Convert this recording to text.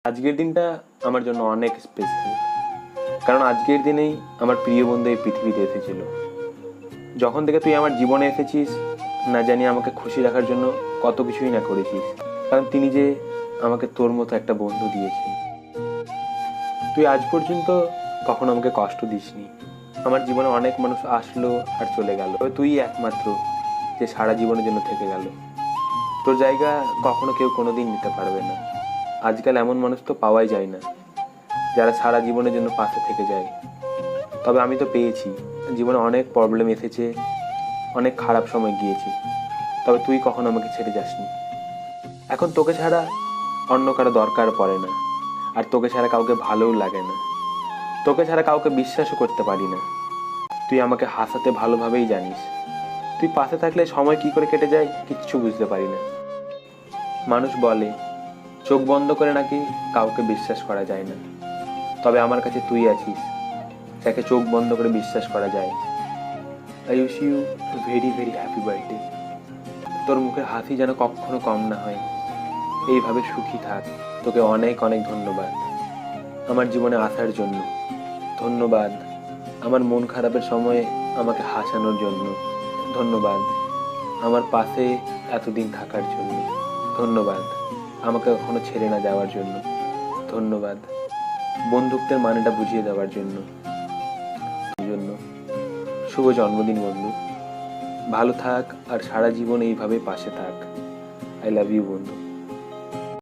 আজকের দিনটা আমার জন্য অনেক স্পেশাল, কারণ আজকের দিনেই আমার প্রিয় বন্ধু এই পৃথিবীতে এসেছিল। যখন থেকে তুই আমার জীবনে এসেছিস, না জানি আমাকে খুশি রাখার জন্য কত কিছুই না করেছিস, কারণ তিনি যে আমাকে তোর মতো একটা বন্ধু দিয়েছেন। তুই আজ পর্যন্ত কখনো আমাকে কষ্ট দিসনি। আমার জীবনে অনেক মানুষ আসলো আর চলে গেল, তবে তুই একমাত্র যে সারা জীবনের জন্য থেকে গেল। তোর জায়গা কখনো কেউ কোনোদিন নিতে পারবে না। আজকাল এমন মানুষ তো পাওয়াই যায় না যারা সারা জীবনের জন্য পাশে থেকে যায়। তবে আমি তো পেয়েছি। জীবনে অনেক প্রবলেম এসেছে, অনেক খারাপ সময় গিয়েছে, তবে তুই কখনো আমাকে ছেড়ে যাসনি। এখন তোকে ছাড়া অন্য কারো দরকার পড়ে না, আর তোকে ছাড়া কাউকে ভালোও লাগে না। তোকে ছাড়া কাউকে বিশ্বাসও করতে পারি না। তুই আমাকে হাসাতে ভালোভাবেই জানিস। তুই পাশে থাকলে সময় কি করে কেটে যায় কিচ্ছু বুঝতে পারি না। মানুষ বলে চোখ বন্ধ করে নাকি কাউকে বিশ্বাস করা যায় না, তবে আমার কাছে তুই আছিস যাকে চোখ বন্ধ করে বিশ্বাস করা যায়। I wish you very very happy birthday. তোর মুখের হাসি যেন কখনো কম না হয়, এইভাবে সুখী থাক। তোকে অনেক অনেক ধন্যবাদ আমার জীবনে আসার জন্য। ধন্যবাদ আমার মন খারাপের সময়ে আমাকে হাসানোর জন্য। ধন্যবাদ আমার পাশে এতদিন থাকার জন্য। ধন্যবাদ আমাকে কখনো ছেড়ে না যাওয়ার জন্য। ধন্যবাদ বন্ধুত্বের মানেটা বুঝিয়ে দেওয়ার জন্য। শুভ জন্মদিন বন্ধু। ভালো থাক আর সারা জীবন এইভাবে পাশে থাক। আই লাভ ইউ বন্ধু।